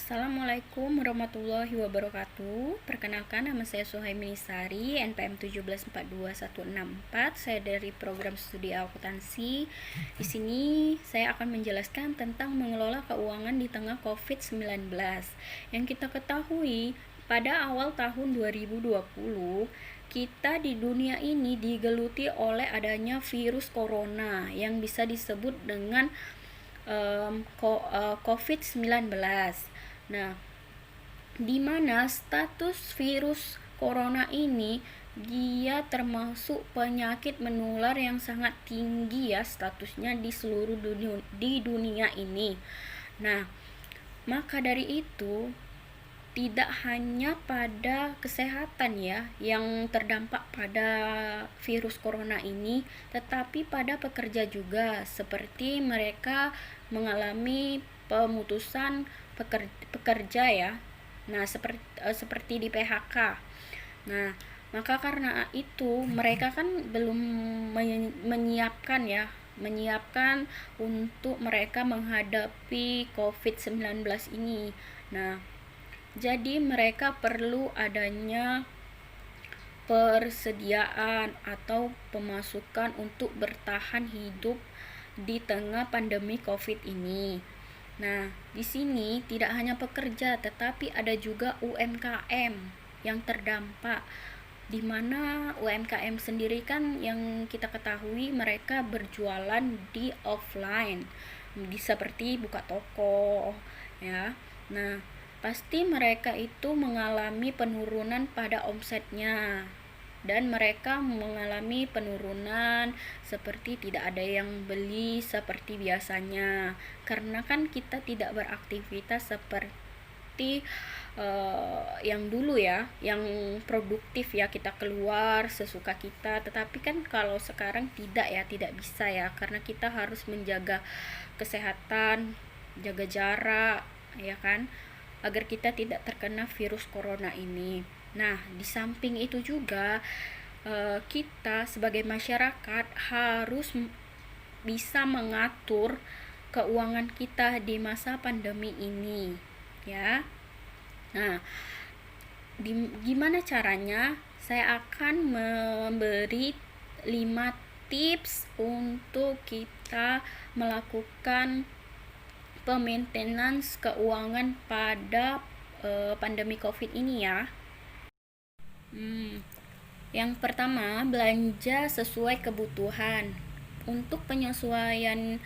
Assalamualaikum warahmatullahi wabarakatuh. Perkenalkan, nama saya Suhaimi Nisari, NPM 174214. Saya dari program studi akuntansi. Di sini saya akan menjelaskan tentang mengelola keuangan di tengah COVID-19. Yang kita ketahui, pada awal tahun 2020, kita di dunia ini digeluti oleh adanya virus corona yang bisa disebut dengan COVID-19. Nah, di mana status virus corona ini dia termasuk penyakit menular yang sangat tinggi ya statusnya di seluruh dunia ini. Nah, maka dari itu tidak hanya pada kesehatan ya yang terdampak pada virus corona ini, tetapi pada pekerja juga, seperti mereka mengalami pemutusan pekerja ya. Nah, seperti di PHK. Nah, maka karena itu mereka kan belum menyiapkan untuk mereka menghadapi COVID-19 ini. Nah, jadi mereka perlu adanya persediaan atau pemasukan untuk bertahan hidup di tengah pandemi COVID ini. Nah, di sini tidak hanya pekerja tetapi ada juga UMKM yang terdampak, di mana UMKM sendiri kan yang kita ketahui mereka berjualan di offline, seperti buka toko ya. Nah, pasti mereka itu mengalami penurunan pada omsetnya, dan mereka mengalami penurunan seperti tidak ada yang beli seperti biasanya, karena kan kita tidak beraktivitas seperti yang dulu ya, yang produktif ya, kita keluar sesuka kita. Tetapi kan kalau sekarang tidak bisa ya, karena kita harus menjaga kesehatan, jaga jarak ya kan, agar kita tidak terkena virus corona ini. Nah, di samping itu juga kita sebagai masyarakat harus bisa mengatur keuangan kita di masa pandemi ini ya. Nah, gimana caranya? Saya akan memberi 5 tips untuk kita melakukan maintenance keuangan pada pandemi COVID ini ya. Yang pertama, belanja sesuai kebutuhan. Untuk penyesuaian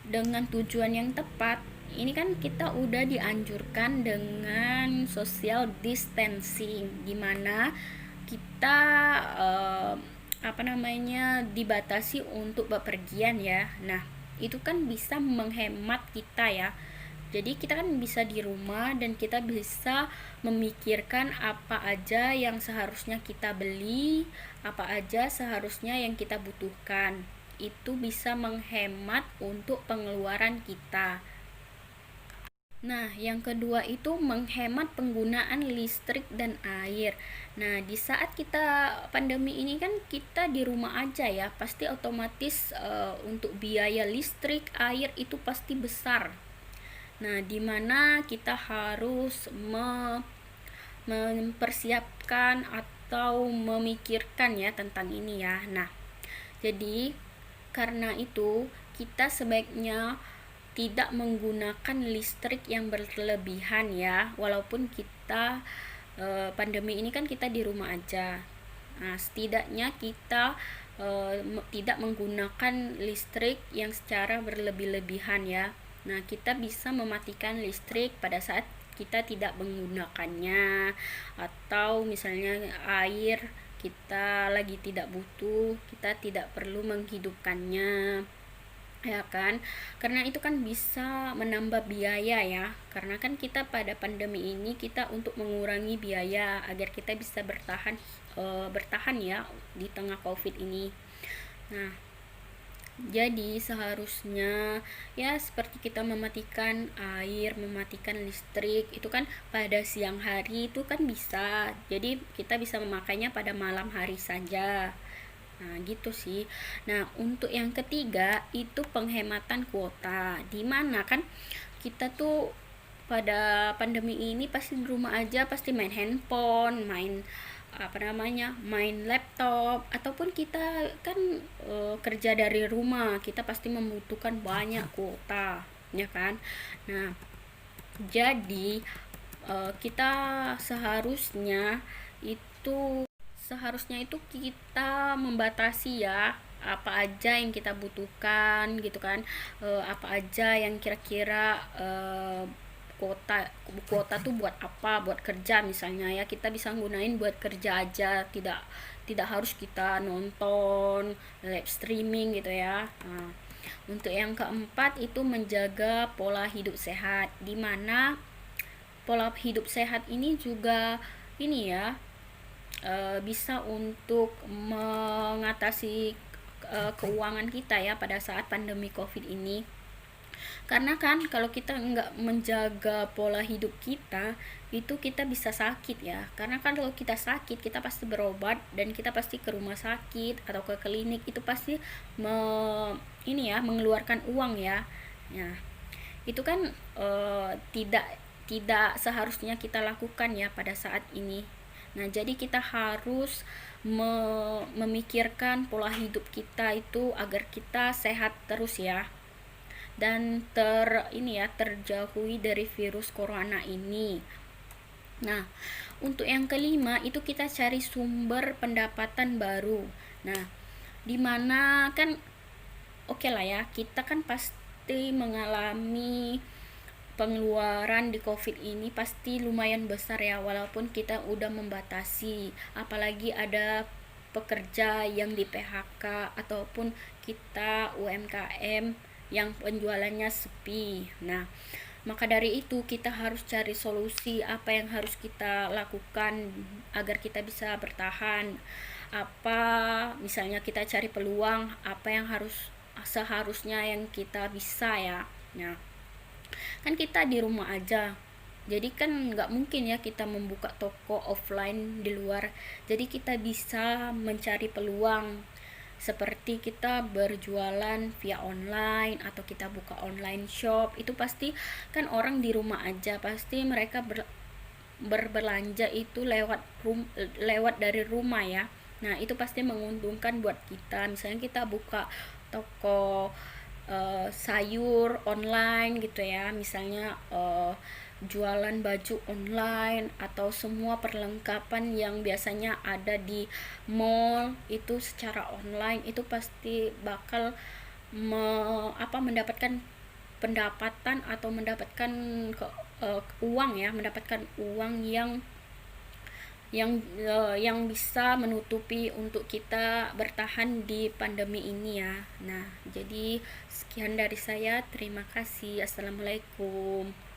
dengan tujuan yang tepat, ini kan kita udah dianjurkan dengan social distancing, dimana kita dibatasi untuk bepergian ya. Nah, itu kan bisa menghemat kita ya. Jadi kita kan bisa di rumah dan kita bisa memikirkan apa aja yang seharusnya kita beli, apa aja seharusnya yang kita butuhkan. Itu bisa menghemat untuk pengeluaran kita. Nah, yang kedua itu menghemat penggunaan listrik dan air. Nah, di saat kita pandemi ini kan kita di rumah aja ya, pasti otomatis untuk biaya listrik, air itu pasti besar. Nah, di mana kita harus mempersiapkan atau memikirkan ya tentang ini ya. Nah, jadi karena itu kita sebaiknya tidak menggunakan listrik yang berlebihan ya, walaupun kita pandemi ini kan kita di rumah aja. Nah, setidaknya kita tidak menggunakan listrik yang secara berlebih-lebihan ya. Nah, kita bisa mematikan listrik pada saat kita tidak menggunakannya, atau misalnya air kita lagi tidak butuh, kita tidak perlu menghidupkannya ya kan, karena itu kan bisa menambah biaya ya, karena kan kita pada pandemi ini kita untuk mengurangi biaya agar kita bisa bertahan ya di tengah COVID ini. Nah, jadi seharusnya ya seperti kita mematikan air, mematikan listrik itu kan pada siang hari itu kan bisa, jadi kita bisa memakainya pada malam hari saja. Nah, gitu sih. Nah, untuk yang ketiga itu penghematan kuota, di mana kan kita tuh pada pandemi ini pasti di rumah aja, pasti main handphone, main main laptop, ataupun kita kan kerja dari rumah, kita pasti membutuhkan banyak kuota, ya kan. Nah, jadi kita seharusnya itu kita membatasi ya apa aja yang kita butuhkan gitu kan. Apa aja yang kira-kira kuota kuota tuh buat apa, buat kerja misalnya ya, kita bisa gunain buat kerja aja, tidak tidak harus kita nonton live streaming gitu ya. Nah, untuk yang keempat itu menjaga pola hidup sehat, dimana pola hidup sehat ini juga ini ya, bisa untuk mengatasi keuangan kita ya pada saat pandemi COVID ini. Karena kan kalau kita nggak menjaga pola hidup kita, itu kita bisa sakit ya. Karena kan kalau kita sakit, kita pasti berobat dan kita pasti ke rumah sakit atau ke klinik, itu pasti mengeluarkan uang ya. Nah, itu kan tidak tidak seharusnya kita lakukan ya pada saat ini. Nah, jadi kita harus memikirkan pola hidup kita itu agar kita sehat terus ya, dan terjauhi dari virus corona ini. Nah, untuk yang kelima itu kita cari sumber pendapatan baru. Nah, dimana kan oke lah ya, kita kan pasti mengalami pengeluaran di COVID ini pasti lumayan besar ya, walaupun kita udah membatasi, apalagi ada pekerja yang di PHK ataupun kita UMKM yang penjualannya sepi. Nah, maka dari itu kita harus cari solusi apa yang harus kita lakukan agar kita bisa bertahan. Apa misalnya kita cari peluang apa yang seharusnya yang kita bisa ya. Nah, kan kita di rumah aja, jadi kan nggak mungkin ya kita membuka toko offline di luar. Jadi kita bisa mencari peluang seperti kita berjualan via online atau kita buka online shop. Itu pasti kan orang di rumah aja, pasti mereka berbelanja itu lewat dari rumah ya. Nah, itu pasti menguntungkan buat kita. Misalnya kita buka toko sayur online gitu ya, misalnya jualan baju online atau semua perlengkapan yang biasanya ada di mall itu secara online, itu pasti bakal mendapatkan pendapatan atau mendapatkan uang yang bisa menutupi untuk kita bertahan di pandemi ini ya. Nah, jadi sekian dari saya. Terima kasih. Assalamualaikum.